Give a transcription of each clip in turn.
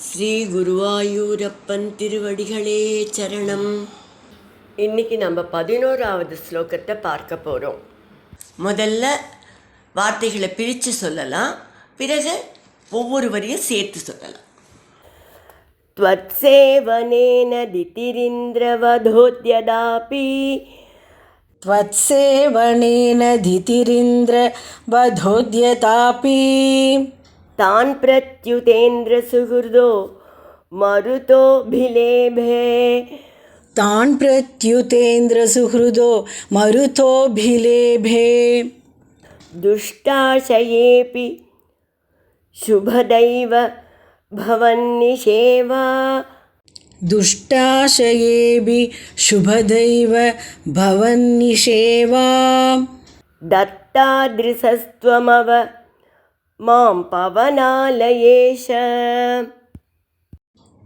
ஸ்ரீ குருவாயூரப்பன் திருவடிகளே சரணம். இன்னைக்கு நம்ம 11வது ஸ்லோகத்தை பார்க்க போகிறோம். முதல்ல வார்த்தைகளை பிரித்து சொல்லலாம், பிறகு ஒவ்வொரு வரியும் சேர்த்து சொல்லலாம். த்வத்சேவனேன திதிரிந்திரவதோத்யதாபி त्वत्सेवनेन धितिरिन्द्रवधोद्यतापि तान् प्रत्युतेन्द्र सुहृदो मरुतोऽभिलेभे तान् प्रत्युतेन्द्रसुहृदो मरुतोऽभिलेभे दुष्टाशयेऽपि शुभदैव भवन्निषेवा दुष्टाशयेऽपि शुभदैव भवन्निषेवा दत्तादृशस्त्वमव मां पवनालयेश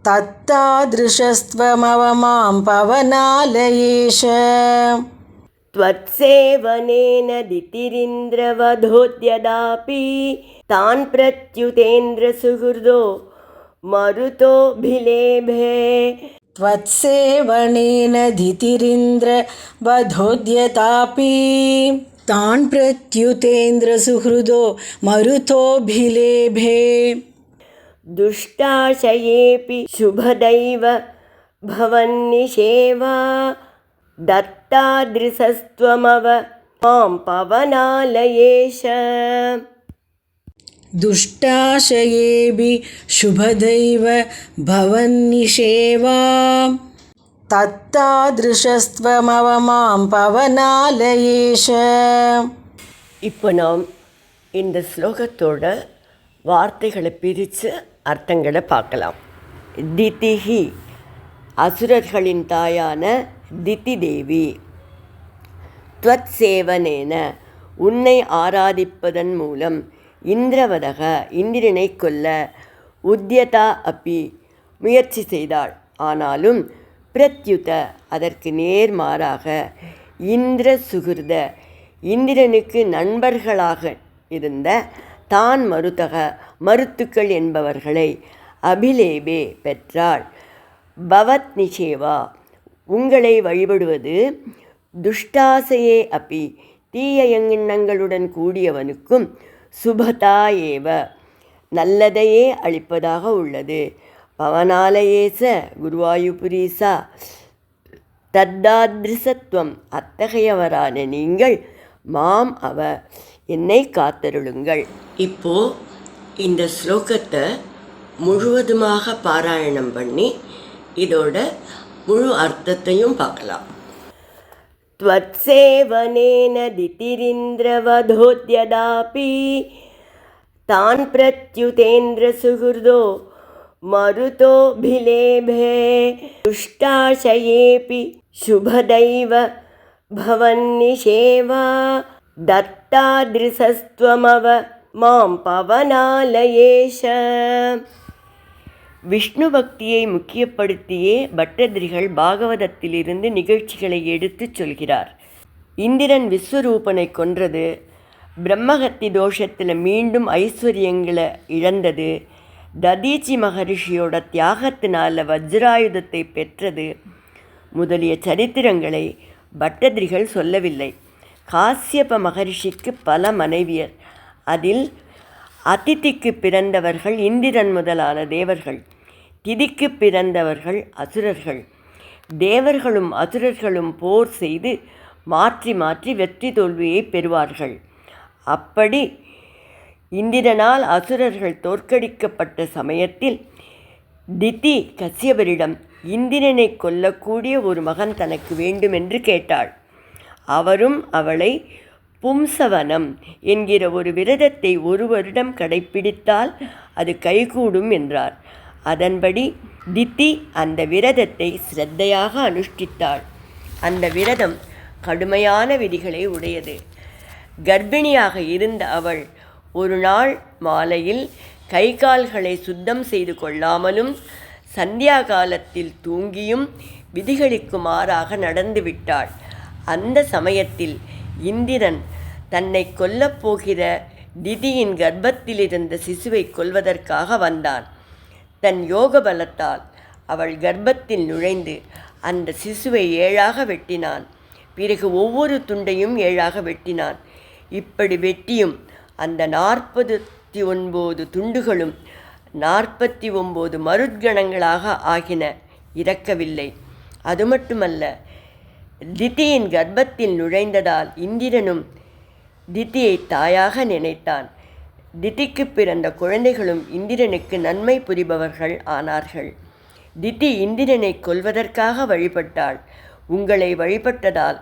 तत्तादृशस्त्वमव मां पवनालयेश त्वत्सेवनेन दितिरिन्द्रवधोद्यदापि तान् प्रत्युतेन्द्रसुहृदो मरुतोऽभिलेभे त्वत्सेवनेन धितिरिन्द्रवधोद्यतापि तान् प्रत्युतेन्द्रसुहृदो मरुतोऽभिलेभे दुष्टाशयेऽपि शुभदैव भवन्निषेवा दत्तादृशस्त्वमव मां पवनालयेश दुष्टाशयेऽपि शुभदैव भवन्निषेवा तत्तादृशस्त्वमव मां पवनालयेश. இப்போ நாம் இந்த ஸ்லோகத்தோட வார்த்தைகளை பிரித்து அர்த்தங்களை பார்க்கலாம். திதிஹி அசுரர்களின் தாயான திதி தேவி. த்வத் சேவனேன உன்னை ஆராதிப்பதன் மூலம் இந்திரவதக இந்திரனை கொல்ல உத்யதா அப்பி முயற்சி செய்தாள். ஆனாலும் பிரத்யுத அதற்கு நேர்மாறாக இந்திர சுகிருத இந்திரனுக்கு நண்பர்களாக இருந்த தான் மருதக மருத்துக்கள் என்பவர்களை அபிலேபே பெற்றாள். பவத் நிஷேவா உங்களை வழிபடுவது துஷ்டாசையே அப்பி தீய எண்ணங்களுடன் கூடியவனுக்கும் சுபதா ஏவ நல்லதையே அளிப்பதாக உள்ளது. பவனாலயேச குருவாயுபுரீசா தத்தாதிருசத்துவம் அத்தகையவரான நீங்கள் மாம் அவ என்னை காத்தருளுங்கள். இப்போ இந்த ஸ்லோகத்தை முழுவதுமாக பாராயணம் பண்ணி இதோட முழு அர்த்தத்தையும் பார்க்கலாம். त्वत्सेवनेन दितिरिन्द्रवधोद्यदापि तान् प्रत्युतेन्द्रसुहृदो मरुतोऽभिलेभे दुष्टाशयेऽपि शुभदैव भवन्निषेवा दत्तादृशस्त्वमव मां पवनालयेश. விஷ்ணு பக்தியை முக்கியப்படுத்தியே பட்டதிரிகள் பாகவதத்திலிருந்து நிகழ்ச்சிகளை எடுத்துச் சொல்கிறார். இந்திரன் விஸ்வரூபனை கொன்றது, பிரம்மஹத்தி தோஷத்தில் மீண்டும் ஐஸ்வர்யங்களை இழந்தது, ததீச்சி மகரிஷியோட தியாகத்தினால வஜ்ராயுதத்தை பெற்றது முதலிய சரித்திரங்களை பட்டதிரிகள் சொல்லவில்லை. காசியப மகரிஷிக்கு பல மனைவியர், அதில் அதிதிக்கு பிறந்தவர்கள் இந்திரன் முதலான தேவர்கள், திதிக்கு பிறந்தவர்கள் அசுரர்கள். தேவர்களும் அசுரர்களும் போர் செய்து மாற்றி மாற்றி வெற்றி தோல்வியை பெறுவார்கள். அப்படி இந்திரனால் அசுரர்கள் தோற்கடிக்கப்பட்ட சமயத்தில் திதி கசியபரிடம் இந்திரனை கொல்லக்கூடிய ஒரு மகன் தனக்கு வேண்டுமென்று கேட்டாள். அவரும் அவளை பும்சவனம் என்கிற ஒரு விரதத்தை ஒரு வருடம் கடைப்பிடித்தால் அது கைகூடும் என்றார். அதன்படி திதி அந்த விரதத்தை சிரத்தையாக அனுஷ்டித்தாள். அந்த விரதம் கடுமையான விதிகளை உடையது. கர்ப்பிணியாக இருந்த அவள் ஒரு நாள் மாலையில் கை கால்களை சுத்தம் செய்து கொள்ளாமலும் சந்தியா காலத்தில் தூங்கியும் விதிகளுக்கு மாறாக நடந்துவிட்டாள். அந்த சமயத்தில் இந்திரன் தன்னை கொல்லப்போகிற திதியின் கர்ப்பத்திலிருந்த சிசுவை கொல்வதற்காக வந்தான். தன் யோக பலத்தால் அவள் கர்ப்பத்தில் நுழைந்து அந்த சிசுவை 7ஆக வெட்டினான். பிறகு ஒவ்வொரு துண்டையும் 7ஆக வெட்டினான். இப்படி வெட்டியும் அந்த 49 துண்டுகளும் 49 மருத்கணங்களாக ஆகின, இறக்கவில்லை. அது மட்டுமல்ல, திதியின் கர்ப்பத்தில் நுழைந்ததால் இந்திரனும் திதியை தாயாக நினைத்தான். திதிக்கு பிறந்த குழந்தைகளும் இந்திரனுக்கு நன்மை புரிபவர்கள் ஆனார்கள். திதி இந்திரனை கொல்வதற்காக வழிபட்டாள். உங்களை வழிபட்டதால்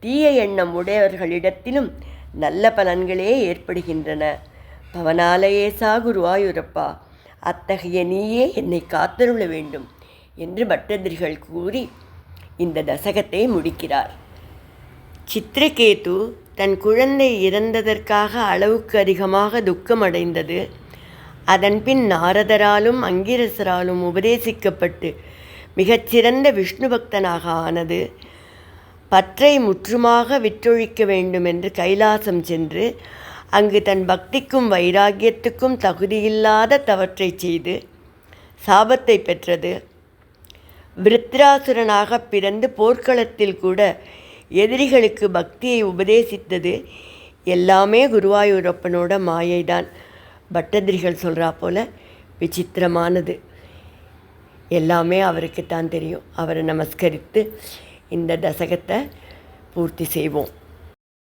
தீய எண்ணம் உடையவர்களிடத்திலும் நல்ல பலன்களே ஏற்படுகின்றன. பவனாலயேசா குருவாயூரப்பா, அத்தகைய நீயே என்னை காத்தருள வேண்டும் என்று பட்டதிரிகள் கூறி இந்த தசகத்தை முடிக்கிறார். சித்திரகேது தன் குழந்தை இறந்ததற்காக அளவுக்கு அதிகமாக துக்கமடைந்தது. அதன்பின் நாரதராலும் அங்கிரசராலும் உபதேசிக்கப்பட்டு மிகச்சிறந்த விஷ்ணு பக்தனாக ஆனது. பற்றை முற்றுமாக விற்றொழிக்க வேண்டும் என்று கைலாசம் சென்று அங்கு தன் பக்திக்கும் வைராக்கியத்துக்கும் தகுதியில்லாத தவற்றை செய்து சாபத்தை பெற்றது. விருத்ராசுரனாக பிறந்து போர்க்களத்தில் கூட எதிரிகளுக்கு பக்தியை உபதேசித்தது எல்லாமே குருவாயூரப்பனோட மாயைதான். பட்டதிரிகள் சொல்கிறா போல் விசித்திரமானது. எல்லாமே அவருக்குத்தான் தெரியும். அவரை நமஸ்கரித்து இந்த தசகத்தை பூர்த்தி செய்வோம்.